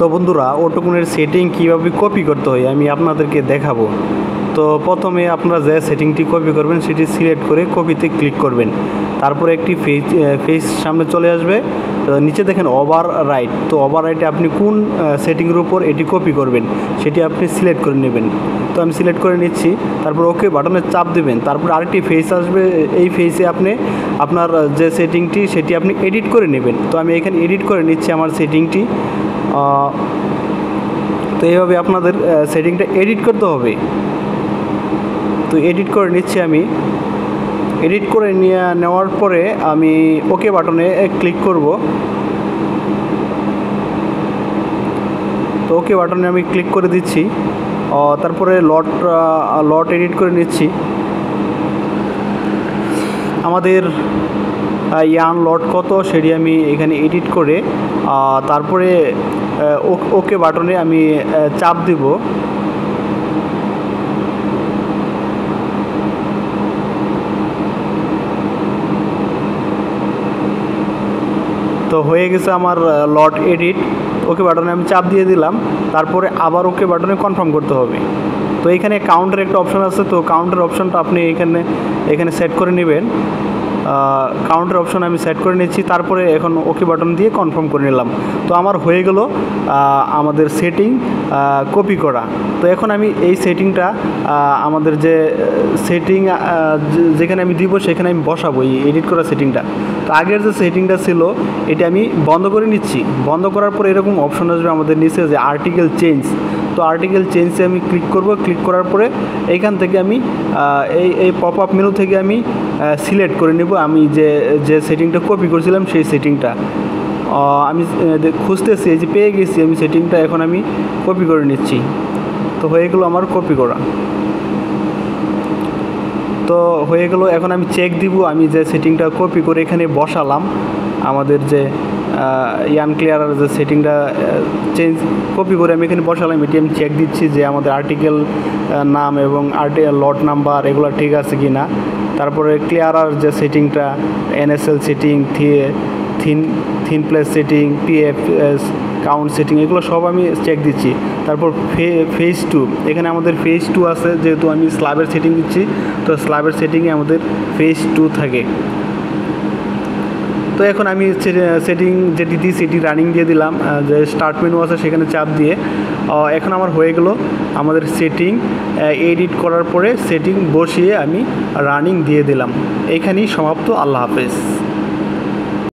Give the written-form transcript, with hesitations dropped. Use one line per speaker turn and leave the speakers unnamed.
তো বন্ধুরা অটোকনের সেটিং কীভাবে কপি করতে হয় আমি আপনাদেরকে দেখাবো। তো প্রথমে আপনারা যে সেটিংটি কপি করবেন সেটি সিলেক্ট করে কপিতে ক্লিক করবেন। তারপরে একটি ফেস সামনে চলে আসবে। তো নিচে দেখেন ওভার রাইট, তো ওভার রাইটে আপনি কোন সেটিংয়ের উপর এটি কপি করবেন সেটি আপনি সিলেক্ট করে নেবেন। তো আমি সিলেক্ট করে নিচ্ছি, তারপর ওকে বাটনে চাপ দেবেন। তারপর আরেকটি ফেস আসবে, এই ফেসে আপনি আপনার যে সেটিংটি সেটি আপনি এডিট করে নেবেন। তো আমি এখানে এডিট করে নিচ্ছি আমার সেটিংটি। তো এইভাবে আপনাদের সেটিংটা এডিট করতে হবে। তো এডিট করে নিচ্ছি আমি। এডিট করে নেওয়ার পরে আমি ওকে বাটনে ক্লিক করব। তো ওকে বাটনে আমি ক্লিক করে দিচ্ছি। তারপরে লট এডিট করে নিচ্ছি। আমাদের ইয়ান লট কত সেটি আমি এখানে এডিট করে তারপরে ওকে বাটনে আমি চাপ দিব। তো হয়ে গেছে আমার লট এডিট। ওকে বাটনে আমি চাপ দিয়ে দিলাম, তারপরে আবার ওকে বাটনে কনফার্ম করতে হবে। তো এখানে কাউন্টের একটা অপশান আছে, তো কাউন্টের অপশানটা আপনি এখানে সেট করে নেবেন। কাউন্টের অপশান আমি সেট করে নিচ্ছি, তারপরে এখন ওকে বাটন দিয়ে কনফার্ম করে নিলাম। তো আমার হয়ে গেল আমাদের সেটিং কপি করা। তো এখন আমি এই সেটিংটা আমাদের যে সেটিং যেখানে আমি দিব সেখানে আমি বসাবো এই এডিট করা সেটিংটা। তো আগের যে সেটিংটা ছিল এটি আমি বন্ধ করে নিচ্ছি। বন্ধ করার পর এরকম অপশন আসবে আমাদের নিচে যে আর্টিকেল চেঞ্জ। তো আর্টিকেল চেঞ্জে আমি ক্লিক করব। ক্লিক করার পরে এইখান থেকে আমি এই পপ আপ মেনু থেকে আমি সিলেক্ট করে নেব আমি যে সেটিংটা কপি করেছিলাম সেই সেটিংটা। আমি খুঁজতেছি, এই যে পেয়ে গেছি আমি সেটিংটা, এখন আমি কপি করে নিচ্ছি। তো হয়ে গেলো আমার কপি করা। তো হয়ে গেল, এখন আমি চেক দিব আমি যে সেটিংটা কপি করে এখানে বসালাম। আমাদের যে ইয়ান ক্লিয়ারার যে সেটিংটা চেঞ্জ কপি করে আমি এখানে বসালাম, এটি আমি চেক দিচ্ছি যে আমাদের আর্টিকেল নাম এবং লট নাম্বার এগুলো ঠিক আছে কি না। তারপরে ক্লিয়ারার যে সেটিংটা NSL setting, thin place setting, PFS count setting, এগুলো সব আমি চেক দিচ্ছি। তারপর ফেজ 2, এখানে আমাদের ফেজ 2 আছে, যেহেতু আমি স্ল্যাবের সেটিং দিচ্ছি তো স্ল্যাবের সেটিংয়ে আমাদের ফেজ 2 থাকে। তো এখন আমি সেটিং যেটি দিই সেটি রানিং দিয়ে দিলাম, যে স্টার্ট মেনু আছে সেখানে চাপ দিয়ে। এখন আমার হয়ে গেল আমাদের সেটিং এডিট করার পরে সেটিং বসিয়ে আমি রানিং দিয়ে দিলাম। এইখানেই সমাপ্ত। আল্লাহ হাফেজ।